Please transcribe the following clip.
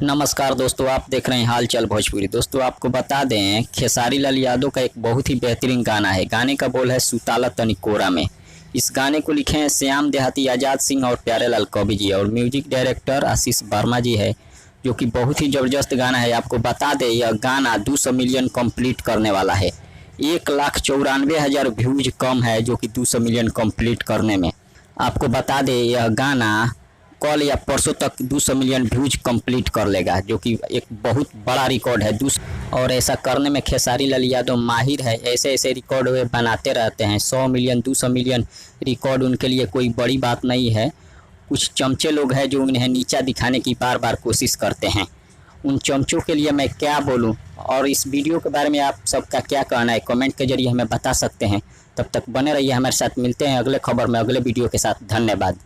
नमस्कार दोस्तों, आप देख रहे हैं हाल चाल भोजपुरी। दोस्तों आपको बता दें, खेसारी लाल यादव का एक बहुत ही बेहतरीन गाना है। गाने का बोल है सुताला तनी कोरा में। इस गाने को लिखे हैं श्याम देहाती, आज़ाद सिंह और प्यारे लाल कवि जी, और म्यूजिक डायरेक्टर आशीष वर्मा जी है, जो कि बहुत ही ज़बरदस्त गाना है। आपको बता दें, यह गाना 200 मिलियन कंप्लीट करने वाला है। 1,94,000 व्यूज कम है, जो कि 200 मिलियन कंप्लीट करने में। आपको बता दें, यह गाना कल या परसों तक 200 मिलियन व्यूज कंप्लीट कर लेगा, जो कि एक बहुत बड़ा रिकॉर्ड है। और ऐसा करने में खेसारी लाल यादव माहिर है। ऐसे ऐसे रिकॉर्ड वे बनाते रहते हैं। 100 मिलियन 200 मिलियन रिकॉर्ड उनके लिए कोई बड़ी बात नहीं है। कुछ चमचे लोग हैं जो उन्हें नीचा दिखाने की बार बार कोशिश करते हैं। उन चमचों के लिए मैं क्या बोलूं। और इस वीडियो के बारे में आप सबका क्या कहना है, कमेंट के जरिए हमें बता सकते हैं। तब तक बने रहिए हमारे साथ। मिलते हैं अगले खबर में, अगले वीडियो के साथ। धन्यवाद।